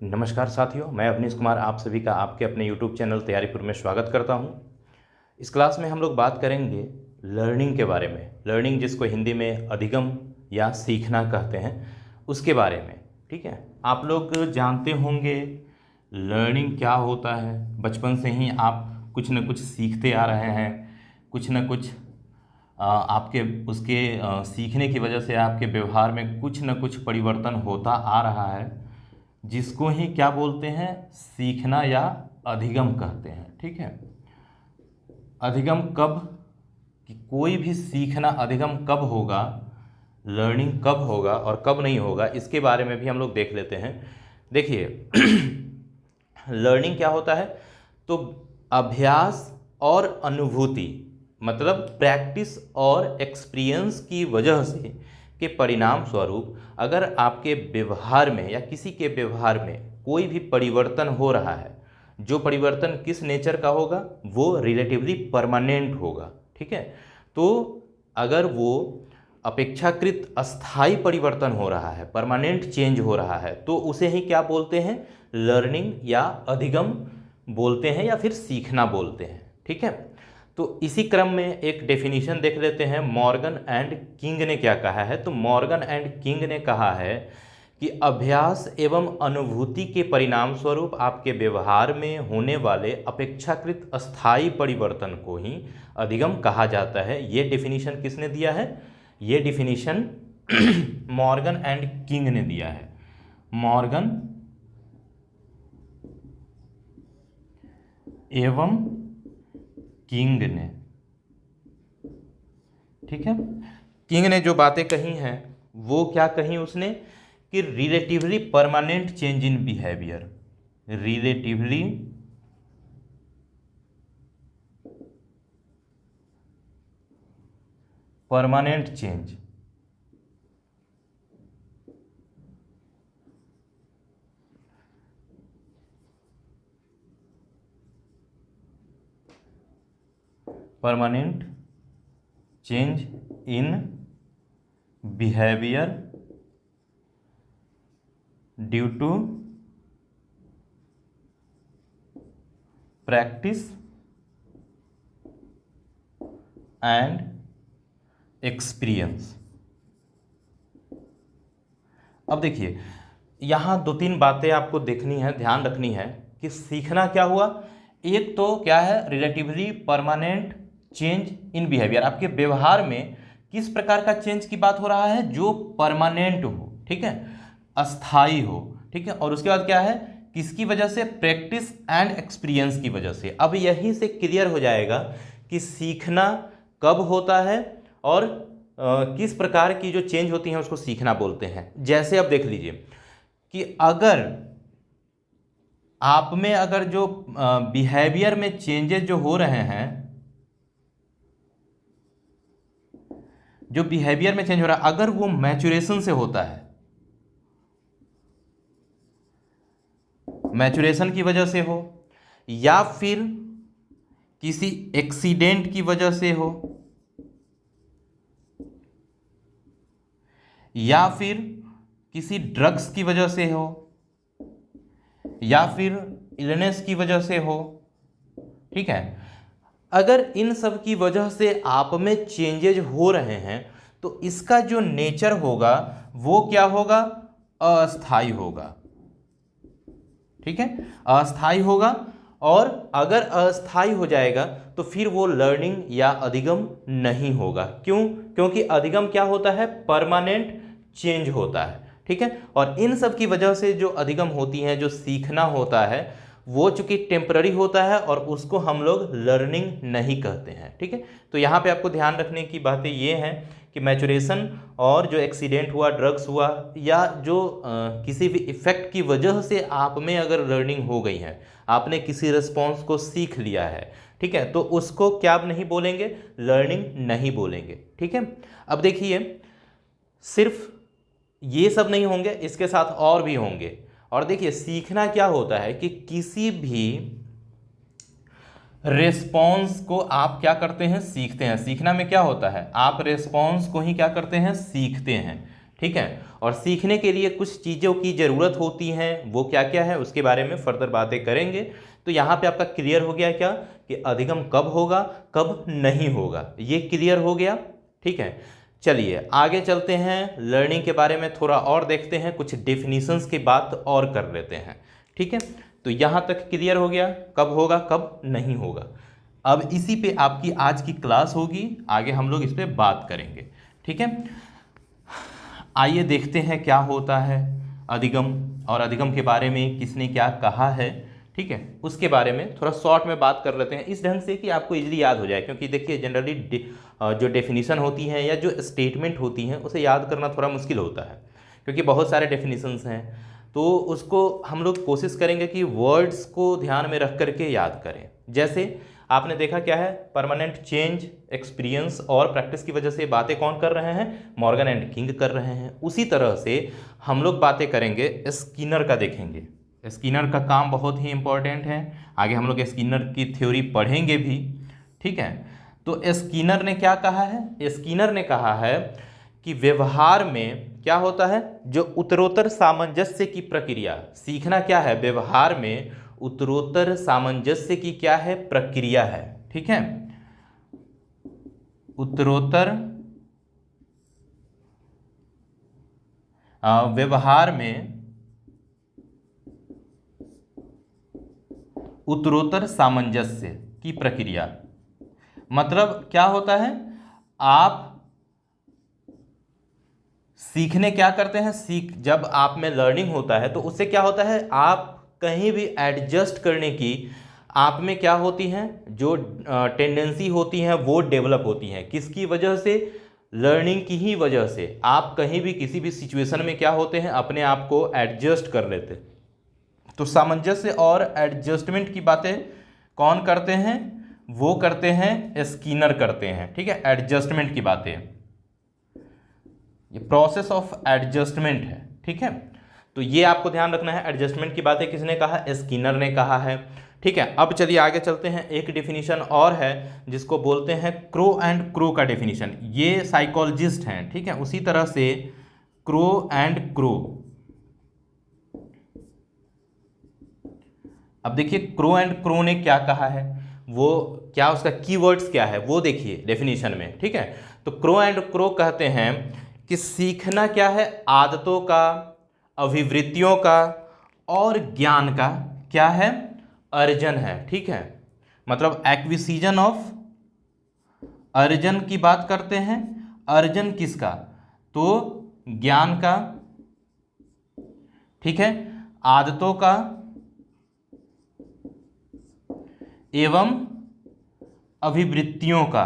नमस्कार साथियों, मैं अवनीश कुमार आप सभी का आपके अपने यूट्यूब चैनल तैयारीपुर में स्वागत करता हूं। इस क्लास में हम लोग बात करेंगे लर्निंग के बारे में। लर्निंग जिसको हिंदी में अधिगम या सीखना कहते हैं, उसके बारे में। ठीक है, आप लोग जानते होंगे लर्निंग क्या होता है। बचपन से ही आप कुछ न कुछ सीखते आ रहे हैं, कुछ न कुछ आपके उसके सीखने की वजह से आपके व्यवहार में कुछ न कुछ परिवर्तन होता आ रहा है, जिसको ही क्या बोलते हैं, सीखना या अधिगम कहते हैं। ठीक है, अधिगम कब, कि कोई भी सीखना अधिगम कब होगा, लर्निंग कब होगा और कब नहीं होगा, इसके बारे में भी हम लोग देख लेते हैं। देखिए लर्निंग क्या होता है, तो अभ्यास और अनुभूति, मतलब प्रैक्टिस और एक्सपीरियंस की वजह से के परिणाम स्वरूप अगर आपके व्यवहार में या किसी के व्यवहार में कोई भी परिवर्तन हो रहा है, जो परिवर्तन किस नेचर का होगा, वो रिलेटिवली परमानेंट होगा। ठीक है, तो अगर वो अपेक्षाकृत अस्थाई परिवर्तन हो रहा है, परमानेंट चेंज हो रहा है, तो उसे ही क्या बोलते हैं, लर्निंग या अधिगम बोलते हैं या फिर सीखना बोलते हैं। ठीक है, तो इसी क्रम में एक डेफिनेशन देख लेते हैं, मॉर्गन एंड किंग ने क्या कहा है। तो मॉर्गन एंड किंग ने कहा है कि अभ्यास एवं अनुभूति के परिणाम स्वरूप आपके व्यवहार में होने वाले अपेक्षाकृत अस्थायी परिवर्तन को ही अधिगम कहा जाता है। ये डेफिनेशन किसने दिया है, ये डेफिनेशन मॉर्गन एंड किंग ने दिया है। मॉर्गन एवं किंग ने, ठीक है, किंग ने जो बातें कही हैं वो क्या कही उसने, कि relatively permanent change in behaviour, relatively permanent change permanent change in behaviour due to practice and experience. अब देखिए यहाँ दो तीन बातें आपको देखनी है, ध्यान रखनी है कि सीखना क्या हुआ। एक तो क्या है, relatively permanent change in behaviour, आपके व्यवहार में किस प्रकार का चेंज की बात हो रहा है, जो परमानेंट हो, ठीक है, अस्थाई हो। ठीक है, और उसके बाद क्या है, किसकी वजह से, प्रैक्टिस एंड एक्सपीरियंस की वजह से। अब यहीं से क्लियर हो जाएगा कि सीखना कब होता है और किस प्रकार की जो चेंज होती हैं उसको सीखना बोलते हैं। जैसे अब देख लीजिए कि अगर आप में अगर जो बिहेवियर में चेंजेस जो हो रहे हैं, जो बिहेवियर में चेंज हो रहा है, अगर वो मैचुरेशन से होता है, मैचुरेशन की वजह से हो, या फिर किसी एक्सीडेंट की वजह से हो, या फिर किसी ड्रग्स की वजह से हो, या फिर इलनेस की वजह से हो। ठीक है, अगर इन सब की वजह से आप में चेंजेज हो रहे हैं तो इसका जो नेचर होगा वो क्या होगा, अस्थाई होगा। ठीक है, अस्थाई होगा, और अगर अस्थाई हो जाएगा तो फिर वो लर्निंग या अधिगम नहीं होगा। क्यों, क्योंकि अधिगम क्या होता है, परमानेंट चेंज होता है। ठीक है, और इन सब की वजह से जो अधिगम होती हैं, जो सीखना होता है, वो चूंकि टेम्पररी होता है और उसको हम लोग लर्निंग नहीं कहते हैं। ठीक है, तो यहाँ पे आपको ध्यान रखने की बातें ये हैं कि मैचुरेशन और जो एक्सीडेंट हुआ, ड्रग्स हुआ, या जो किसी भी इफेक्ट की वजह से आप में अगर लर्निंग हो गई है, आपने किसी रिस्पॉन्स को सीख लिया है, ठीक है, तो उसको क्या नहीं बोलेंगे, लर्निंग नहीं बोलेंगे। ठीक है, अब देखिए सिर्फ ये सब नहीं होंगे, इसके साथ और भी होंगे। और देखिए सीखना क्या होता है कि किसी भी रेस्पॉन्स को आप क्या करते हैं, सीखते हैं। सीखना में क्या होता है, आप रेस्पॉन्स को ही क्या करते हैं, सीखते हैं। ठीक है, और सीखने के लिए कुछ चीज़ों की ज़रूरत होती हैं, वो क्या क्या है उसके बारे में फर्दर बातें करेंगे। तो यहाँ पे आपका क्लियर हो गया क्या कि अधिगम कब होगा कब नहीं होगा, ये क्लियर हो गया। ठीक है, चलिए आगे चलते हैं, लर्निंग के बारे में थोड़ा और देखते हैं, कुछ डेफिनेशंस की बात और कर लेते हैं। ठीक है, तो यहाँ तक क्लियर हो गया कब होगा कब नहीं होगा। अब इसी पे आपकी आज की क्लास होगी, आगे हम लोग इस पे बात करेंगे। ठीक है, आइए देखते हैं क्या होता है अधिगम, और अधिगम के बारे में किसने क्या कहा है। ठीक है, उसके बारे में थोड़ा शॉर्ट में बात कर लेते हैं, इस ढंग से कि आपको इजीली याद हो जाए। क्योंकि देखिए जनरली जो डेफिनेशन होती है या जो स्टेटमेंट होती हैं उसे याद करना थोड़ा मुश्किल होता है, क्योंकि बहुत सारे डेफिनेशंस हैं। तो उसको हम लोग कोशिश करेंगे कि वर्ड्स को ध्यान में रख करके याद करें। जैसे आपने देखा क्या है, परमानेंट चेंज, एक्सपीरियंस और प्रैक्टिस की वजह से बातें कौन कर रहे हैं, मॉर्गन एंड किंग कर रहे हैं। उसी तरह से हम लोग बातें करेंगे स्किनर का, देखेंगे स्किनर का काम बहुत ही इंपॉर्टेंट है, आगे हम लोग स्किनर की थ्योरी पढ़ेंगे भी। ठीक है, तो स्किनर ने क्या कहा है, स्किनर ने कहा है कि व्यवहार में क्या होता है, जो उत्तरोत्तर सामंजस्य की प्रक्रिया, सीखना क्या है, व्यवहार में उत्तरोत्तर सामंजस्य की क्या है, प्रक्रिया है। ठीक है, उत्तरोत्तर व्यवहार में उत्तरोत्तर सामंजस्य की प्रक्रिया, मतलब क्या होता है, आप सीखने क्या करते हैं, जब आप में लर्निंग होता है तो उससे क्या होता है, आप कहीं भी एडजस्ट करने की आप में क्या होती हैं, जो टेंडेंसी होती हैं वो डेवलप होती हैं। किसकी वजह से, लर्निंग की ही वजह से। आप कहीं भी किसी भी सिचुएशन में क्या होते हैं, अपने आप को एडजस्ट कर लेते। तो सामंजस्य और एडजस्टमेंट की बातें कौन करते हैं, वो करते हैं स्किनर करते हैं। ठीक है, एडजस्टमेंट की बातें, ये प्रोसेस ऑफ एडजस्टमेंट है। ठीक है, तो ये आपको ध्यान रखना है, एडजस्टमेंट की बातें किसने कहा, स्किनर ने कहा है। ठीक है, अब चलिए आगे चलते हैं, एक डेफिनेशन और है जिसको बोलते हैं क्रो एंड क्रो का डेफिनेशन, ये साइकोलॉजिस्ट हैं। ठीक है, उसी तरह से क्रो एंड क्रो, अब देखिए क्रो एंड क्रो ने क्या कहा है, वो क्या उसका कीवर्ड्स क्या है वो देखिए डेफिनेशन में। ठीक है, तो क्रो एंड क्रो कहते हैं कि सीखना क्या है, आदतों का, अभिवृत्तियों का और ज्ञान का क्या है, अर्जन है। ठीक है, मतलब एक्विजिशन ऑफ, अर्जन की बात करते हैं, अर्जन किसका, तो ज्ञान का। ठीक है, आदतों का एवं अभिवृत्तियों का,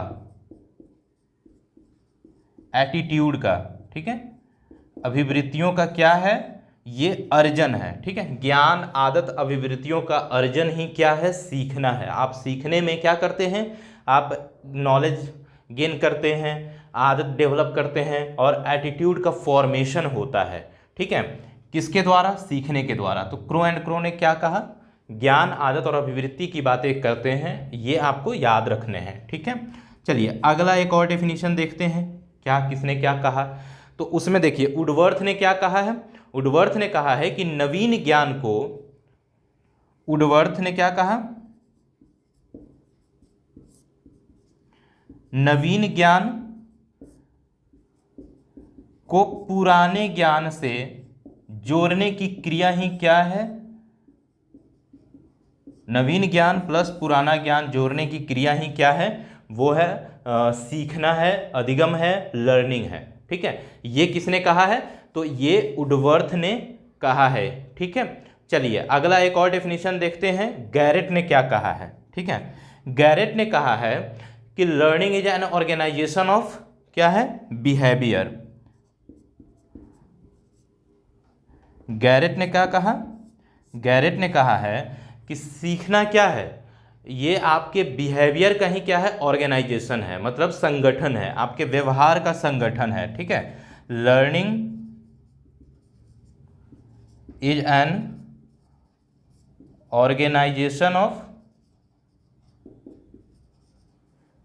एटीट्यूड का। ठीक है, अभिवृत्तियों का क्या है, ये अर्जन है। ठीक है, ज्ञान आदत अभिवृत्तियों का अर्जन ही क्या है, सीखना है। आप सीखने में क्या करते हैं, आप नॉलेज गेन करते हैं, आदत डेवलप करते हैं और एटीट्यूड का फॉर्मेशन होता है। ठीक है, किसके द्वारा, सीखने के द्वारा। तो क्रो एंड क्रो ने क्या कहा, ज्ञान आदत और अभिवृत्ति की बातें करते हैं, ये आपको याद रखने हैं। ठीक है, चलिए अगला एक और डेफिनेशन देखते हैं, क्या किसने क्या कहा। तो उसमें देखिए वुडवर्थ ने क्या कहा है, वुडवर्थ ने कहा है कि नवीन ज्ञान को, वुडवर्थ ने क्या कहा, नवीन ज्ञान को पुराने ज्ञान से जोड़ने की क्रिया ही क्या है, नवीन ज्ञान प्लस पुराना ज्ञान जोड़ने की क्रिया ही क्या है, वो है सीखना है, अधिगम है, लर्निंग है। ठीक है, ये किसने कहा है, तो ये वुडवर्थ ने कहा है। ठीक है, चलिए अगला एक और डेफिनेशन देखते हैं, गैरेट ने क्या कहा है। ठीक है, गैरेट ने कहा है कि learning is an organisation of क्या है, बिहेवियर। गैरेट ने क्या कहा, गैरेट ने कहा है कि सीखना क्या है, ये आपके बिहेवियर का ही क्या है, ऑर्गेनाइजेशन है, मतलब संगठन है, आपके व्यवहार का संगठन है। ठीक है, learning is an organisation of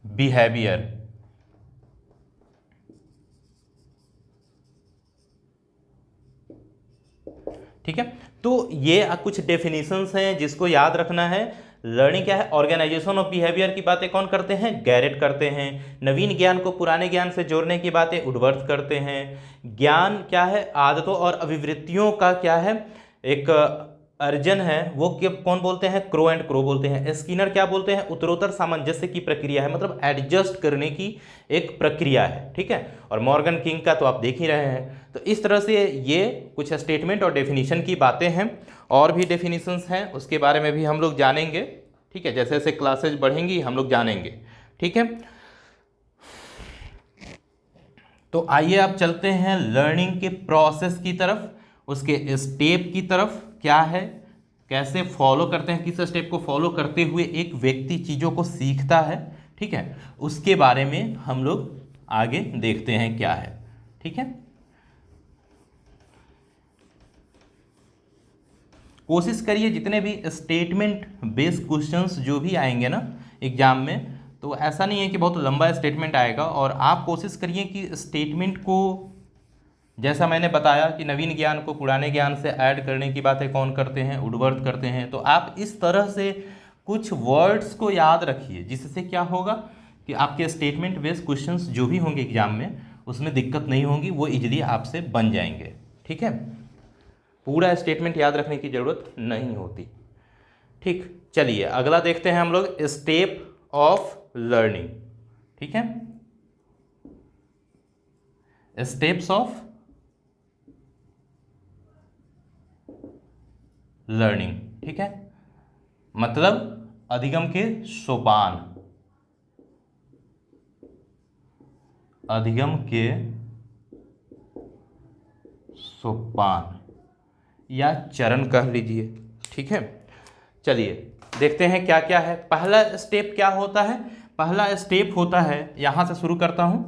behaviour. ठीक है, तो ये कुछ डेफिनेशंस हैं जिसको याद रखना है। लर्निंग क्या है? ऑर्गेनाइजेशन ऑफ बिहेवियर की बातें कौन करते हैं? गैरेट करते हैं। नवीन ज्ञान को पुराने ज्ञान से जोड़ने की बातें वुडवर्थ करते हैं। ज्ञान क्या है? आदतों और अभिवृत्तियों का क्या है? एक अर्जन है, वो कौन बोलते हैं? क्रो एंड क्रो बोलते हैं। स्किनर क्या बोलते हैं? उत्तरोत्तर सामंजस्य की प्रक्रिया है, मतलब एडजस्ट करने की एक प्रक्रिया है। ठीक है, और मॉर्गन किंग का तो आप देख ही रहे हैं। तो इस तरह से ये कुछ स्टेटमेंट और डेफिनेशन की बातें हैं। और भी डेफिनेशंस हैं, उसके बारे में भी हम लोग जानेंगे। ठीक है, जैसे जैसे क्लासेज बढ़ेंगी हम लोग जानेंगे। ठीक है, तो आइए आप चलते हैं लर्निंग के प्रोसेस की तरफ, उसके स्टेप की तरफ। क्या है, कैसे फॉलो करते हैं, किस स्टेप को फॉलो करते हुए एक व्यक्ति चीज़ों को सीखता है। ठीक है, उसके बारे में हम लोग आगे देखते हैं क्या है। ठीक है, कोशिश करिए जितने भी स्टेटमेंट बेस्ड क्वेश्चंस जो भी आएंगे ना एग्जाम में, तो ऐसा नहीं है कि बहुत लंबा स्टेटमेंट आएगा, और आप कोशिश करिए कि स्टेटमेंट को, जैसा मैंने बताया कि नवीन ज्ञान को पुराने ज्ञान से ऐड करने की बातें कौन करते हैं? वुडवर्थ करते हैं। तो आप इस तरह से कुछ वर्ड्स को याद रखिए, जिससे क्या होगा कि आपके स्टेटमेंट बेस्ड क्वेश्चंस जो भी होंगे एग्जाम में, उसमें दिक्कत नहीं होगी, वो इजीली आपसे बन जाएंगे। ठीक है, पूरा स्टेटमेंट याद रखने की ज़रूरत नहीं होती। ठीक, चलिए अगला देखते हैं हम लोग, स्टेप ऑफ लर्निंग। ठीक है, स्टेप्स ऑफ लर्निंग। ठीक है, मतलब अधिगम के सोपान, अधिगम के सोपान या चरण कह लीजिए। ठीक है, चलिए देखते हैं क्या क्या है। पहला स्टेप क्या होता है? पहला स्टेप होता है, यहां से शुरू करता हूं,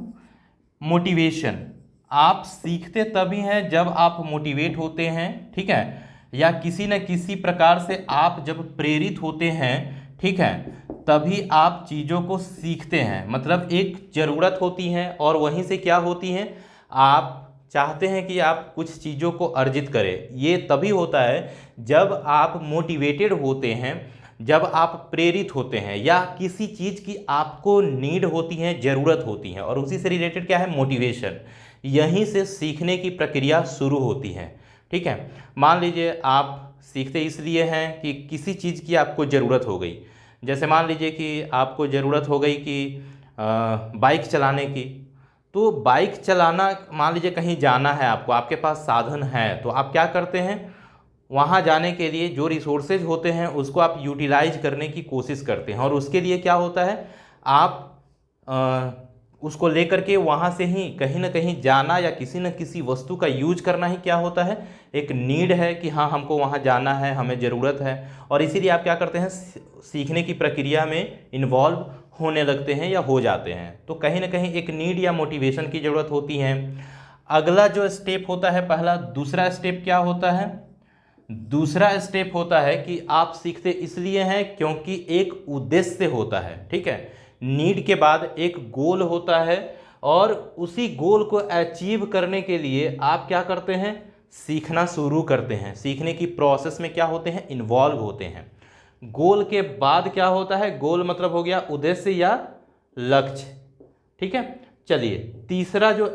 मोटिवेशन। आप सीखते तभी हैं जब आप मोटिवेट होते हैं। ठीक है, या किसी न किसी प्रकार से आप जब प्रेरित होते हैं, ठीक है, तभी आप चीज़ों को सीखते हैं। मतलब एक ज़रूरत होती है और वहीं से क्या होती है, आप चाहते हैं कि आप कुछ चीज़ों को अर्जित करें। ये तभी होता है जब आप मोटिवेटेड होते हैं, जब आप प्रेरित होते हैं, या किसी चीज़ की आपको नीड होती है, ज़रूरत होती है, और उसी से रिलेटेड क्या है? मोटिवेशन। यहीं से सीखने की प्रक्रिया शुरू होती है। ठीक है, मान लीजिए आप सीखते इसलिए हैं कि किसी चीज़ की आपको ज़रूरत हो गई। जैसे मान लीजिए कि आपको ज़रूरत हो गई कि बाइक चलाने की, तो बाइक चलाना, मान लीजिए कहीं जाना है आपको, आपके पास साधन है, तो आप क्या करते हैं? वहाँ जाने के लिए जो रिसोर्सेज होते हैं उसको आप यूटिलाइज करने की कोशिश करते हैं, और उसके लिए क्या होता है, आप उसको लेकर के वहाँ से ही कहीं ना कहीं जाना, या किसी न किसी वस्तु का यूज करना ही क्या होता है? एक नीड है कि हाँ हमको वहाँ जाना है, हमें ज़रूरत है, और इसीलिए आप क्या करते हैं? सीखने की प्रक्रिया में इन्वॉल्व होने लगते हैं या हो जाते हैं। तो कहीं ना कहीं एक नीड या मोटिवेशन की ज़रूरत होती है। अगला जो स्टेप होता है पहला, दूसरा स्टेप क्या होता है? दूसरा स्टेप होता है कि आप सीखते इसलिए हैं क्योंकि एक उद्देश्य होता है। ठीक है, नीड के बाद एक गोल होता है, और उसी गोल को अचीव करने के लिए आप क्या करते हैं? सीखना शुरू करते हैं। सीखने की प्रोसेस में क्या होते हैं? इन्वॉल्व होते हैं। गोल के बाद क्या होता है? गोल मतलब हो गया उद्देश्य या लक्ष्य। ठीक है, चलिए तीसरा जो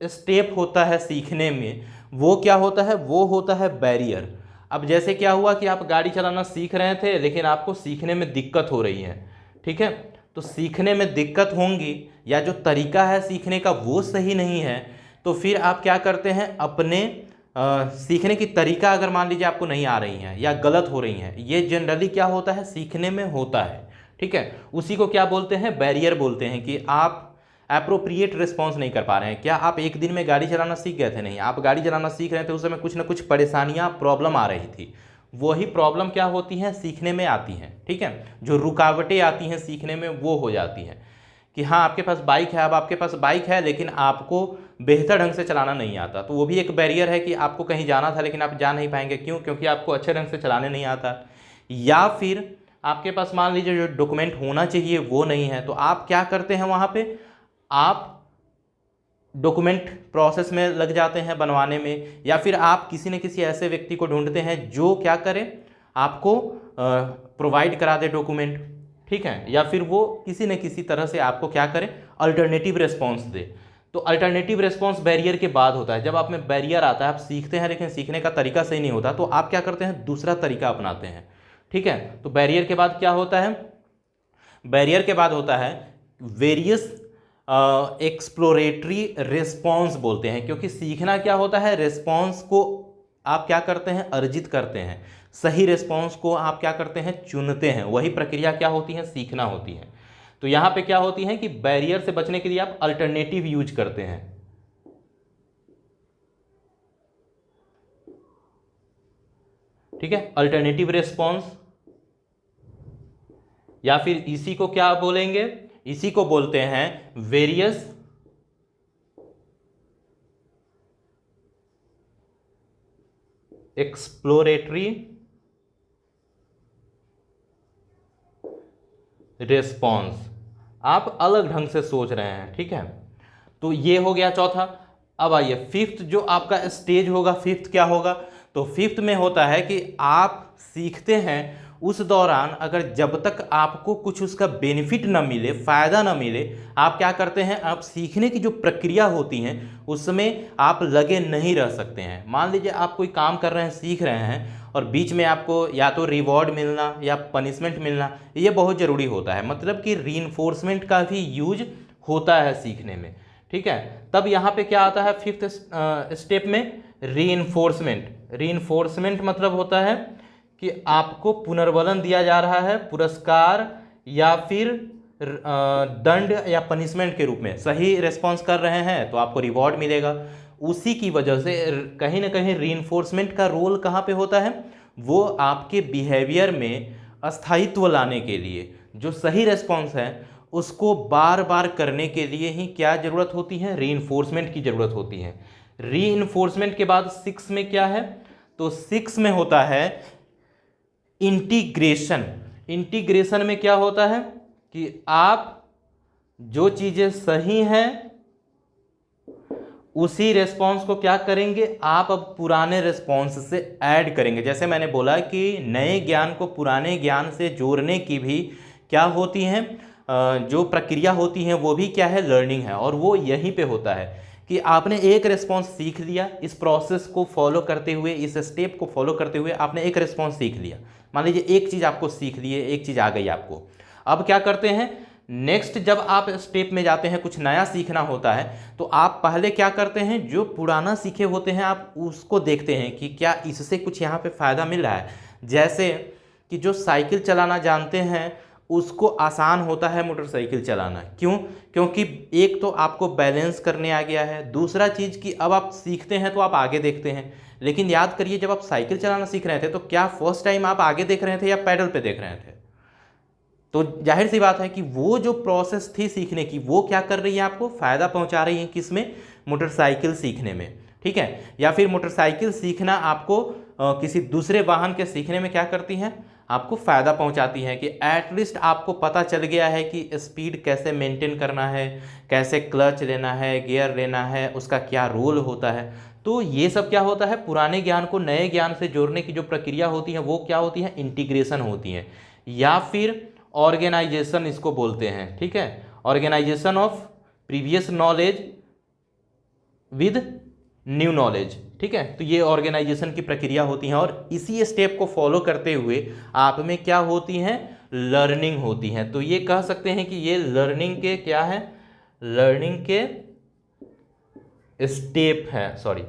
स्टेप होता है सीखने में, वो क्या होता है? वो होता है बैरियर। अब जैसे क्या हुआ कि आप गाड़ी चलाना सीख रहे थे, लेकिन आपको सीखने में दिक्कत हो रही है। ठीक है, तो सीखने में दिक्कत होंगी, या जो तरीका है सीखने का वो सही नहीं है, तो फिर आप क्या करते हैं? अपने सीखने की तरीका अगर मान लीजिए आपको नहीं आ रही हैं या गलत हो रही हैं, ये जनरली क्या होता है? सीखने में होता है। ठीक है, उसी को क्या बोलते हैं? बैरियर बोलते हैं, कि आप अप्रोप्रिएट रिस्पॉन्स नहीं कर पा रहे हैं। क्या आप एक दिन में गाड़ी चलाना सीख गए थे? नहीं, आप गाड़ी चलाना सीख रहे थे, उस समय कुछ ना कुछ परेशानियां, प्रॉब्लम आ रही थी। वही प्रॉब्लम क्या होती हैं? सीखने में आती हैं। ठीक है, जो रुकावटें आती हैं सीखने में, वो हो जाती हैं कि हाँ आपके पास बाइक है, अब आपके पास बाइक है लेकिन आपको बेहतर ढंग से चलाना नहीं आता, तो वो भी एक बैरियर है कि आपको कहीं जाना था लेकिन आप जा नहीं पाएंगे। क्यों? क्योंकि आपको अच्छे ढंग से चलाने नहीं आता। या फिर आपके पास मान लीजिए जो डॉक्यूमेंट होना चाहिए वो नहीं है, तो आप क्या करते हैं? वहाँ पे आप डॉक्यूमेंट प्रोसेस में लग जाते हैं बनवाने में, या फिर आप किसी न किसी ऐसे व्यक्ति को ढूंढते हैं जो क्या करे, आपको प्रोवाइड करा दे डॉक्यूमेंट, ठीक है, या फिर वो किसी न किसी तरह से आपको क्या करे, अल्टरनेटिव रिस्पॉन्स दे। तो अल्टरनेटिव रिस्पॉन्स बैरियर के बाद होता है। जब आप में बैरियर आता है, आप सीखते हैं लेकिन सीखने का तरीका सही नहीं होता, तो आप क्या करते हैं, दूसरा तरीका अपनाते हैं, ठीक है। तो बैरियर के बाद क्या होता है, बैरियर के बाद होता है वेरियस एक्सप्लोरेटरी रिस्पॉन्स बोलते हैं, क्योंकि सीखना क्या होता है, रिस्पॉन्स को आप क्या करते हैं, अर्जित करते हैं, सही रिस्पॉन्स को आप क्या करते हैं, चुनते हैं, वही प्रक्रिया क्या होती है, सीखना होती है। तो यहां पे क्या होती है कि बैरियर से बचने के लिए आप अल्टरनेटिव यूज करते हैं, ठीक है, अल्टरनेटिव रिस्पॉन्स, या फिर इसी को क्या बोलेंगे, इसी को बोलते हैं वेरियस एक्सप्लोरेटरी रिस्पॉन्स। आप अलग ढंग से सोच रहे हैं, ठीक है। तो ये हो गया चौथा। अब आइए फिफ्थ, जो आपका स्टेज होगा, फिफ्थ क्या होगा, तो फिफ्थ में होता है कि आप सीखते हैं, उस दौरान अगर जब तक आपको कुछ उसका बेनिफिट ना मिले, फ़ायदा ना मिले, आप क्या करते हैं, आप सीखने की जो प्रक्रिया होती हैं उसमें आप लगे नहीं रह सकते हैं। मान लीजिए आप कोई काम कर रहे हैं, सीख रहे हैं, और बीच में आपको या तो रिवॉर्ड मिलना या पनिशमेंट मिलना, ये बहुत ज़रूरी होता है, मतलब कि रीइंफोर्समेंट का भी यूज होता है सीखने में, ठीक है। तब यहाँ पे क्या आता है फिफ्थ स्टेप में, रीइंफोर्समेंट। रीइंफोर्समेंट मतलब होता है कि आपको पुनर्बलन दिया जा रहा है, पुरस्कार या फिर दंड या पनिशमेंट के रूप में। सही रिस्पॉन्स कर रहे हैं तो आपको रिवॉर्ड मिलेगा। उसी की वजह से कहीं ना कहीं रीइंफोर्समेंट का रोल कहाँ पे होता है, वो आपके बिहेवियर में अस्थायित्व लाने के लिए, जो सही रिस्पॉन्स है उसको बार बार करने के लिए ही क्या ज़रूरत होती है, रीइंफोर्समेंट की ज़रूरत होती है। रीइंफोर्समेंट के बाद 6 में क्या है, तो 6 में होता है इंटीग्रेशन। इंटीग्रेशन में क्या होता है कि आप जो चीज़ें सही हैं उसी रिस्पॉन्स को क्या करेंगे, आप अब पुराने रिस्पॉन्स से ऐड करेंगे। जैसे मैंने बोला कि नए ज्ञान को पुराने ज्ञान से जोड़ने की भी क्या होती हैं, जो प्रक्रिया होती हैं वो भी क्या है, लर्निंग है। और वो यहीं पे होता है कि आपने एक रिस्पॉन्स सीख लिया, इस प्रोसेस को फॉलो करते हुए, इस स्टेप को फॉलो करते हुए आपने एक रिस्पॉन्स सीख लिया। मान लीजिए एक चीज़ आपको सीख लिए, एक चीज़ आ गई आपको। अब क्या करते हैं, नेक्स्ट जब आप स्टेप में जाते हैं, कुछ नया सीखना होता है, तो आप पहले क्या करते हैं, जो पुराना सीखे होते हैं आप उसको देखते हैं कि क्या इससे कुछ यहाँ पे फ़ायदा मिल रहा है। जैसे कि जो साइकिल चलाना जानते हैं उसको आसान होता है मोटरसाइकिल चलाना। क्यों? क्योंकि एक तो आपको बैलेंस करने आ गया है, दूसरा चीज़ कि अब आप सीखते हैं तो आप आगे देखते हैं। लेकिन याद करिए, जब आप साइकिल चलाना सीख रहे थे तो क्या फर्स्ट टाइम आप आगे देख रहे थे या पैडल पे देख रहे थे? तो जाहिर सी बात है कि वो जो प्रोसेस थी सीखने की, वो क्या कर रही है, आपको फ़ायदा पहुंचा रही है। किस में? मोटरसाइकिल सीखने में, ठीक है। या फिर मोटरसाइकिल सीखना आपको किसी दूसरे वाहन के सीखने में क्या करती है, आपको फ़ायदा पहुंचाती है कि एटलीस्ट आपको पता चल गया है कि स्पीड कैसे मेंटेन करना है, कैसे क्लच लेना है, गियर लेना है, उसका क्या रोल होता है। तो ये सब क्या होता है, पुराने ज्ञान को नए ज्ञान से जोड़ने की जो प्रक्रिया होती है वो क्या होती है, इंटीग्रेशन होती है, या फिर ऑर्गेनाइजेशन इसको बोलते हैं, ठीक है। Organisation of previous knowledge with new knowledge, ठीक है। तो ये ऑर्गेनाइजेशन की प्रक्रिया होती है, और इसी स्टेप को फॉलो करते हुए आप में क्या होती हैं, लर्निंग होती है। तो ये कह सकते हैं कि ये लर्निंग के क्या है, लर्निंग के स्टेप हैं, सॉरी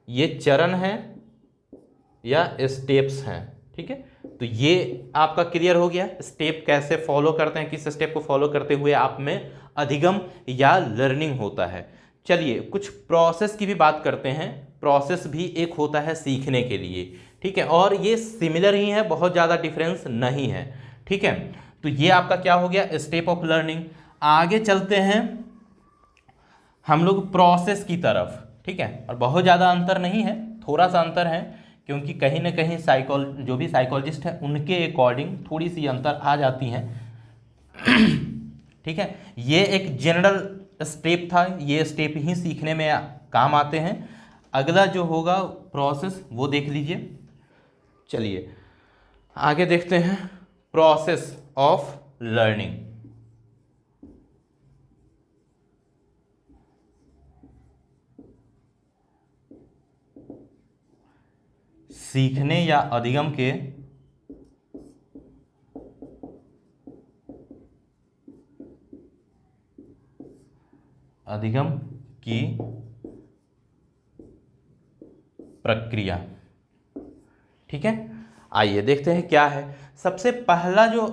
ये चरण है या स्टेप्स हैं, ठीक है। तो ये आपका क्लियर हो गया, स्टेप कैसे फॉलो करते हैं, किस स्टेप को फॉलो करते हुए आप में अधिगम या लर्निंग होता है। चलिए कुछ प्रोसेस की भी बात करते हैं। प्रोसेस भी एक होता है सीखने के लिए, ठीक है, और ये सिमिलर ही है, बहुत ज़्यादा डिफरेंस नहीं है, ठीक है। तो ये आपका क्या हो गया, स्टेप ऑफ लर्निंग। आगे चलते हैं हम लोग प्रोसेस की तरफ, ठीक है। और बहुत ज़्यादा अंतर नहीं है, थोड़ा सा अंतर है, क्योंकि कहीं ना कहीं जो भी साइकोलॉजिस्ट हैं उनके अकॉर्डिंग थोड़ी सी अंतर आ जाती हैं, ठीक है। ये एक जनरल स्टेप था, ये स्टेप ही सीखने में काम आते हैं। अगला जो होगा प्रोसेस वो देख लीजिए। चलिए आगे देखते हैं प्रोसेस ऑफ लर्निंग। सीखने या अधिगम के अधिगम की प्रक्रिया। ठीक है, आइए देखते हैं क्या है। सबसे पहला जो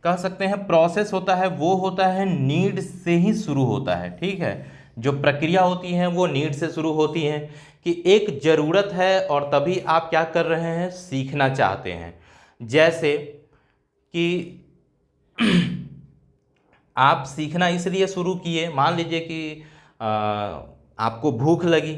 कह सकते हैं प्रोसेस होता है वो होता है नीड से ही शुरू होता है। ठीक है, जो प्रक्रिया होती है वो नीड से शुरू होती है कि एक ज़रूरत है और तभी आप क्या कर रहे हैं, सीखना चाहते हैं। जैसे कि आप सीखना इसलिए शुरू किए, मान लीजिए कि आपको भूख लगी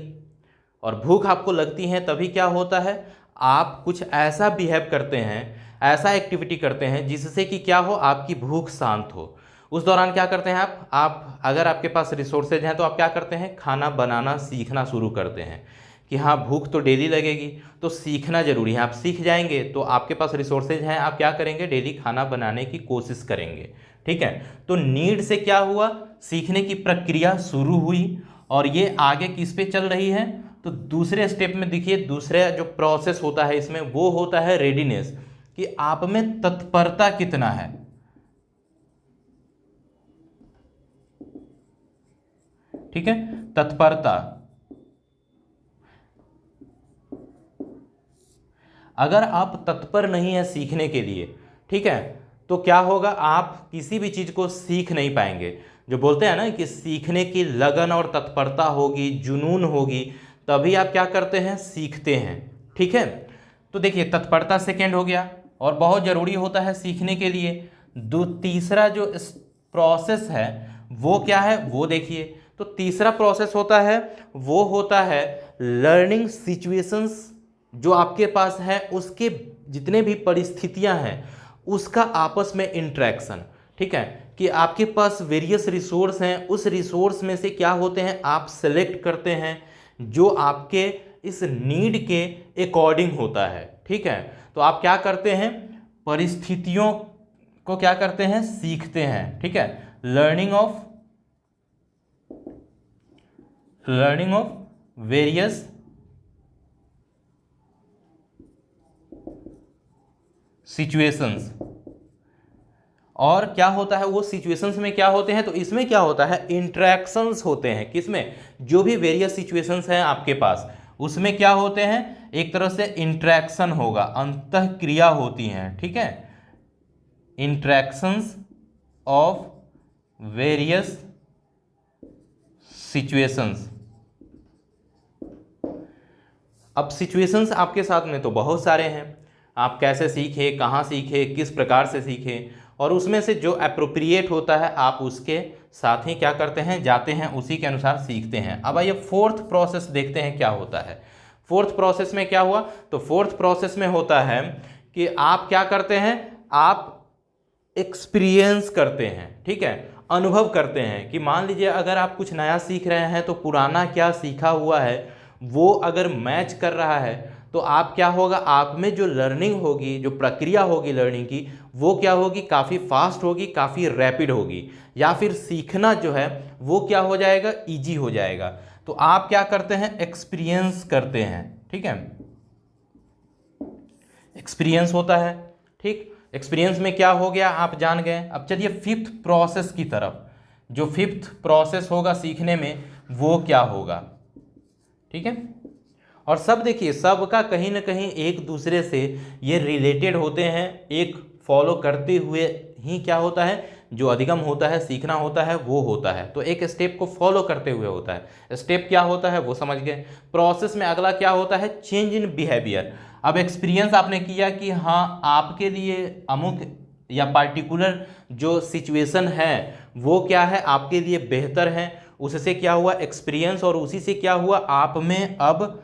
और भूख आपको लगती है, तभी क्या होता है आप कुछ ऐसा बिहेव करते हैं, ऐसा एक्टिविटी करते हैं जिससे कि क्या हो, आपकी भूख शांत हो। उस दौरान क्या करते हैं आप अगर आपके पास रिसोर्सेज हैं तो आप क्या करते हैं, खाना बनाना सीखना शुरू करते हैं कि हाँ भूख तो डेली लगेगी तो सीखना ज़रूरी है। आप सीख जाएंगे तो आपके पास रिसोर्सेज हैं, आप क्या करेंगे, डेली खाना बनाने की कोशिश करेंगे। ठीक है, तो नीड से क्या हुआ, सीखने की प्रक्रिया शुरू हुई और ये आगे किस पे चल रही है, तो दूसरे स्टेप में देखिए, दूसरे जो प्रोसेस होता है इसमें वो होता है रेडीनेस, कि आप में तत्परता कितना है। ठीक है, तत्परता। अगर आप तत्पर नहीं है सीखने के लिए, ठीक है, तो क्या होगा, आप किसी भी चीज को सीख नहीं पाएंगे। जो बोलते हैं ना कि सीखने की लगन और तत्परता होगी, जुनून होगी, तभी आप क्या करते हैं, सीखते हैं। ठीक है, तो देखिए तत्परता सेकेंड हो गया और बहुत ज़रूरी होता है सीखने के लिए। तीसरा जो प्रोसेस है वो क्या है, वो देखिए। तो तीसरा प्रोसेस होता है वो होता है लर्निंग सिचुएशंस। जो आपके पास है उसके जितने भी परिस्थितियां हैं उसका आपस में इंट्रैक्शन। ठीक है, कि आपके पास वेरियस रिसोर्स हैं, उस रिसोर्स में से क्या होते हैं, आप सेलेक्ट करते हैं जो आपके इस नीड के अकॉर्डिंग होता है। ठीक है, तो आप क्या करते हैं, परिस्थितियों को क्या करते हैं, सीखते हैं। ठीक है, लर्निंग ऑफ वेरियस सिचुएशंस। और क्या होता है, वो सिचुएशंस में क्या होते हैं, तो इसमें क्या होता है, इंट्रैक्शंस होते हैं। किसमें, जो भी वेरियस सिचुएशंस हैं आपके पास उसमें क्या होते हैं, एक तरह से इंट्रैक्शन होगा, अंतःक्रिया होती हैं। ठीक है, इंट्रैक्शंस ऑफ वेरियस सिचुएशंस। अब सिचुएशंस आपके साथ में तो बहुत सारे हैं, आप कैसे सीखे, कहाँ सीखे, किस प्रकार से सीखे, और उसमें से जो अप्रोप्रिएट होता है आप उसके साथ ही क्या करते हैं, जाते हैं, उसी के अनुसार सीखते हैं। अब आइए फोर्थ प्रोसेस देखते हैं क्या होता है। फोर्थ प्रोसेस में क्या हुआ, तो फोर्थ प्रोसेस में होता है कि आप क्या करते हैं, आप एक्सपीरियंस करते हैं। ठीक है, अनुभव करते हैं कि मान लीजिए अगर आप कुछ नया सीख रहे हैं तो पुराना क्या सीखा हुआ है वो अगर मैच कर रहा है तो आप क्या होगा, आप में जो लर्निंग होगी, जो प्रक्रिया होगी लर्निंग की, वो क्या होगी, काफ़ी फास्ट होगी, काफ़ी रैपिड होगी, या फिर सीखना जो है वो क्या हो जाएगा, इजी हो जाएगा। तो आप क्या करते हैं, एक्सपीरियंस करते हैं। ठीक है, एक्सपीरियंस होता है। ठीक, एक्सपीरियंस में क्या हो गया आप जान गए। अब चलिए फिफ्थ प्रोसेस की तरफ। जो फिफ्थ प्रोसेस होगा सीखने में वो क्या होगा। ठीक है, और सब देखिए सबका कहीं ना कहीं एक दूसरे से ये रिलेटेड होते हैं, एक फॉलो करते हुए ही क्या होता है, जो अधिगम होता है, सीखना होता है, वो होता है। तो एक स्टेप को फॉलो करते हुए होता है। स्टेप क्या होता है वो समझ गए। प्रोसेस में अगला क्या होता है, चेंज इन बिहेवियर। अब एक्सपीरियंस आपने किया कि हाँ आपके लिए अमुक या पार्टिकुलर जो सिचुएशन है वो क्या है, आपके लिए बेहतर है, उससे क्या हुआ एक्सपीरियंस, और उसी से क्या हुआ, आप में अब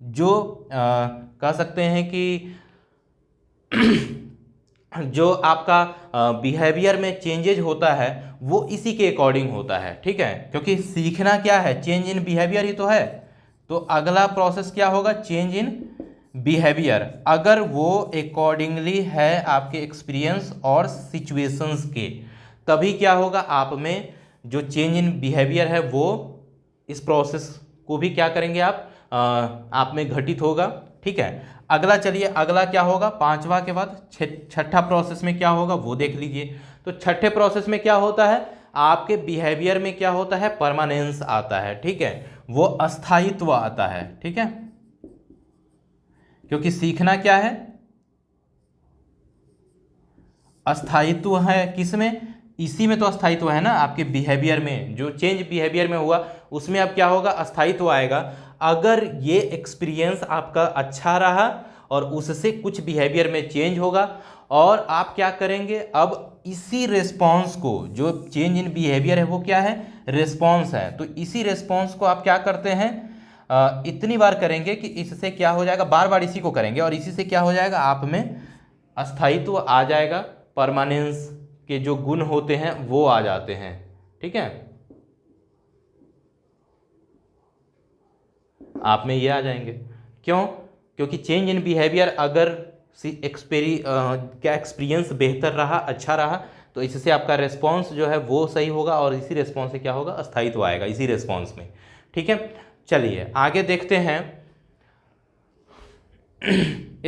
जो कह सकते हैं कि जो आपका बिहेवियर में चेंजेज होता है वो इसी के अकॉर्डिंग होता है, ठीक है, क्योंकि सीखना क्या है, चेंज इन बिहेवियर ही तो है। तो अगला प्रोसेस क्या होगा, चेंज इन बिहेवियर, अगर वो अकॉर्डिंगली है आपके एक्सपीरियंस और सिचुएशंस के, तभी क्या होगा, आप में जो चेंज इन बिहेवियर है वो इस प्रोसेस को भी क्या करेंगे आप में घटित होगा, ठीक है। अगला चलिए, अगला क्या होगा, पांचवा के बाद छठा प्रोसेस में क्या होगा वो देख लीजिए। तो छठे प्रोसेस में क्या होता है, आपके बिहेवियर में क्या होता है, परमानेंस आता है, ठीक है, वो अस्थायित्व आता है, ठीक है, क्योंकि सीखना क्या है, अस्थायित्व है, किसमें, इसी में तो अस्थायित्व है ना, आपके बिहेवियर में, जो चेंज बिहेवियर में हुआ उसमें अब क्या होगा, अस्थायित्व आएगा। अगर ये एक्सपीरियंस आपका अच्छा रहा और उससे कुछ बिहेवियर में चेंज होगा और आप क्या करेंगे, अब इसी रिस्पॉन्स को, जो चेंज इन बिहेवियर है वो क्या है, रिस्पॉन्स है, तो इसी रिस्पॉन्स को आप क्या करते हैं, इतनी बार करेंगे कि इससे क्या हो जाएगा, बार बार इसी को करेंगे और इसी से क्या हो जाएगा, आप में अस्थायित्व आ जाएगा, परमानेंस के जो गुण होते हैं वो आ जाते हैं, ठीक है, आप में ये आ जाएंगे। क्यों, क्योंकि चेंज इन बिहेवियर अगर क्या एक्सपीरियंस बेहतर रहा, अच्छा रहा, तो इससे आपका रिस्पॉन्स जो है वो सही होगा और इसी रिस्पॉन्स से क्या होगा, अस्थायित्व आएगा इसी रिस्पॉन्स में, ठीक है। चलिए आगे देखते हैं।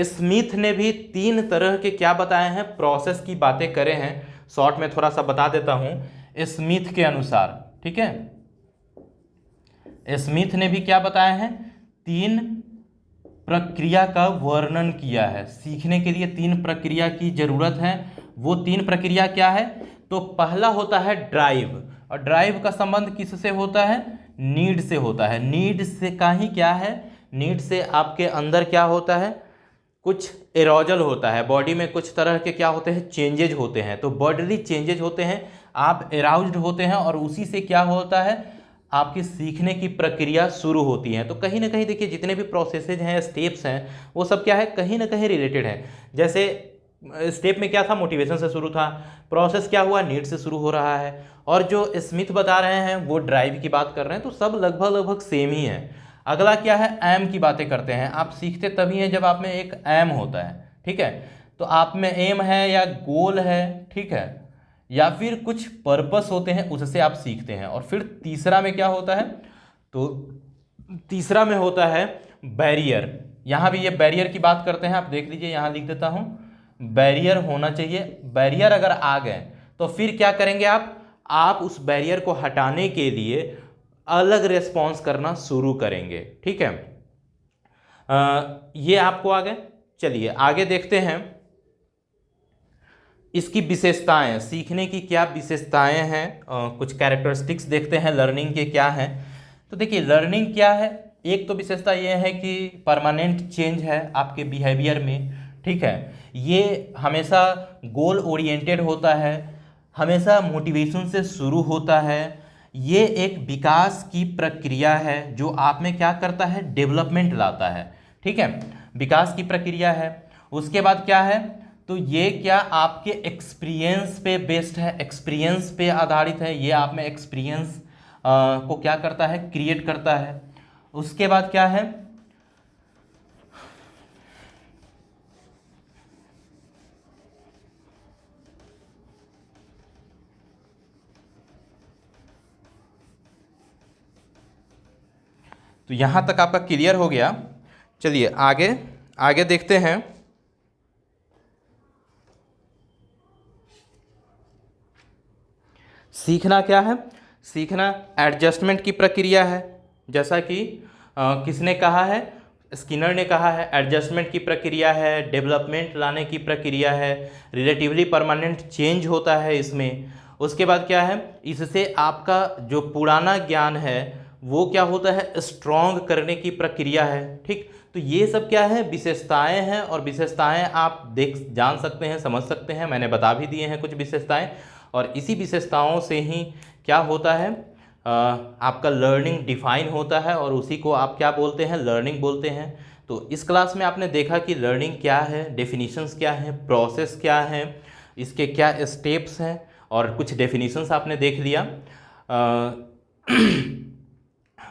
स्मिथ ने भी 3 तरह के क्या बताए हैं, प्रोसेस की बातें करे हैं, शॉर्ट में थोड़ा सा बता देता हूं स्मिथ के अनुसार, ठीक है। स्मिथ ने भी क्या बताया है, 3 प्रक्रिया का वर्णन किया है, सीखने के लिए 3 प्रक्रिया की जरूरत है। वो 3 प्रक्रिया क्या है, तो पहला होता है ड्राइव, और ड्राइव का संबंध किससे होता है, नीड से होता है। नीड से का ही क्या है, नीड से आपके अंदर क्या होता है, कुछ एरोजल होता है, बॉडी में कुछ तरह के क्या होते हैं, चेंजेज होते हैं, तो बॉडीली चेंजेज होते हैं, आप एराउज्ड होते हैं और उसी से क्या होता है, आपकी सीखने की प्रक्रिया शुरू होती है। तो कहीं ना कहीं देखिए जितने भी प्रोसेसेज हैं, स्टेप्स हैं, वो सब क्या है, कहीं ना कहीं रिलेटेड है। जैसे स्टेप में क्या था, मोटिवेशन से शुरू था, प्रोसेस क्या हुआ, नीड से शुरू हो रहा है, और जो स्मिथ बता रहे हैं वो ड्राइव की बात कर रहे हैं, तो सब लगभग लगभग सेम ही है। अगला क्या है, एम की बातें करते हैं। आप सीखते तभी हैं जब आप में एक एम होता है, ठीक है, तो आप में एम है या गोल है, ठीक है, या फिर कुछ पर्पस होते हैं, उससे आप सीखते हैं। और फिर तीसरा में क्या होता है, तो तीसरा में होता है बैरियर। यहाँ भी ये बैरियर की बात करते हैं, आप देख लीजिए, यहाँ लिख देता हूँ, बैरियर होना चाहिए। बैरियर अगर आ गए तो फिर क्या करेंगे आप उस बैरियर को हटाने के लिए अलग रिस्पॉन्स करना शुरू करेंगे, ठीक है। ये आपको आ गए। चलिए आगे देखते हैं इसकी विशेषताएं, सीखने की क्या विशेषताएं हैं, कुछ कैरेक्टरिस्टिक्स देखते हैं लर्निंग के क्या हैं। तो देखिए लर्निंग क्या है, एक तो विशेषता ये है कि परमानेंट चेंज है आपके बिहेवियर में, ठीक है, ये हमेशा गोल ओरिएंटेड होता है, हमेशा मोटिवेशन से शुरू होता है, ये एक विकास की प्रक्रिया है जो आप में क्या करता है, डेवलपमेंट लाता है, ठीक है, विकास की प्रक्रिया है। उसके बाद क्या है, तो ये क्या आपके एक्सपीरियंस पे बेस्ड है, एक्सपीरियंस पे आधारित है, ये आप में एक्सपीरियंस को क्या करता है, क्रिएट करता है। उसके बाद क्या है, तो यहां तक आपका क्लियर हो गया। चलिए आगे आगे देखते हैं। सीखना क्या है, सीखना एडजस्टमेंट की प्रक्रिया है, जैसा कि किसने कहा है, स्किनर ने कहा है, एडजस्टमेंट की प्रक्रिया है, डेवलपमेंट लाने की प्रक्रिया है, रिलेटिवली परमानेंट चेंज होता है इसमें। उसके बाद क्या है, इससे आपका जो पुराना ज्ञान है वो क्या होता है, स्ट्रॉन्ग करने की प्रक्रिया है, ठीक। तो ये सब क्या है, विशेषताएं हैं, और विशेषताएं आप जान सकते हैं, समझ सकते हैं, मैंने बता भी दिए हैं कुछ विशेषताएं, और इसी विशेषताओं से ही क्या होता है, आपका लर्निंग डिफाइन होता है, और उसी को आप क्या बोलते हैं, लर्निंग बोलते हैं। तो इस क्लास में आपने देखा कि लर्निंग क्या है, डेफिनीशंस क्या हैं, प्रोसेस क्या है, इसके क्या स्टेप्स हैं, और कुछ डेफिनीशंस आपने देख लिया।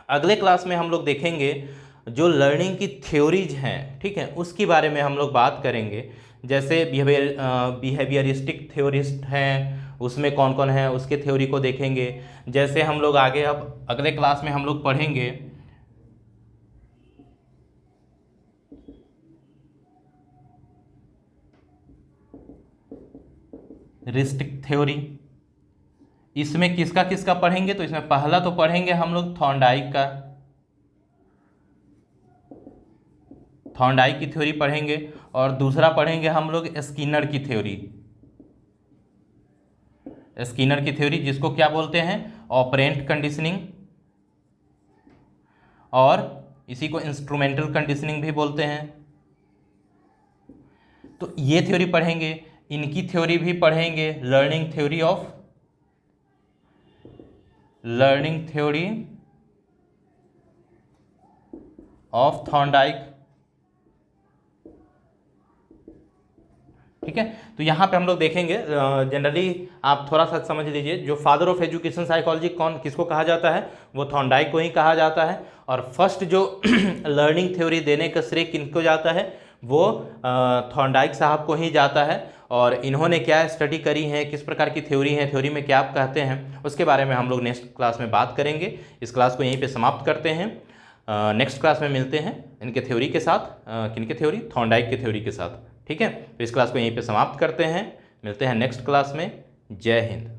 अगले क्लास में हम लोग देखेंगे जो लर्निंग की थ्योरीज हैं, ठीक है, उसके बारे में हम लोग बात करेंगे। जैसे बिहेवियरिस्टिक थ्योरिस्ट हैं, उसमें कौन कौन है उसके थ्योरी को देखेंगे। जैसे हम लोग आगे अब अगले क्लास में हम लोग पढ़ेंगे रिस्टिक थ्योरी। इसमें किसका किसका पढ़ेंगे, तो इसमें पहला तो पढ़ेंगे हम लोग थॉर्नडाइक की थ्योरी पढ़ेंगे, और दूसरा पढ़ेंगे हम लोग स्किनर की थ्योरी, जिसको क्या बोलते हैं, ऑपरेंट कंडीशनिंग, और इसी को इंस्ट्रूमेंटल कंडीशनिंग भी बोलते हैं। तो ये थ्योरी पढ़ेंगे, इनकी थ्योरी भी पढ़ेंगे, लर्निंग थ्योरी ऑफ थॉर्नडाइक, ठीक है। तो यहाँ पे हम लोग देखेंगे, जनरली आप थोड़ा सा समझ लीजिए, जो फादर ऑफ एजुकेशन साइकोलॉजी कौन किसको कहा जाता है, वो थॉर्नडाइक को ही कहा जाता है। और फर्स्ट जो लर्निंग थ्योरी देने का श्रेय किनको जाता है, वो थॉर्नडाइक साहब को ही जाता है। और इन्होंने क्या स्टडी करी है, किस प्रकार की थ्योरी है, थ्योरी में क्या आप कहते हैं, उसके बारे में हम लोग नेक्स्ट क्लास में बात करेंगे। इस क्लास को यहीं पे समाप्त करते हैं। नेक्स्ट क्लास में मिलते हैं इनके थ्योरी के साथ, किनके थ्योरी, थॉर्नडाइक के थ्योरी के साथ, ठीक है। तो इस क्लास को यहीं पे समाप्त करते हैं, मिलते हैं नेक्स्ट क्लास में। जय हिंद।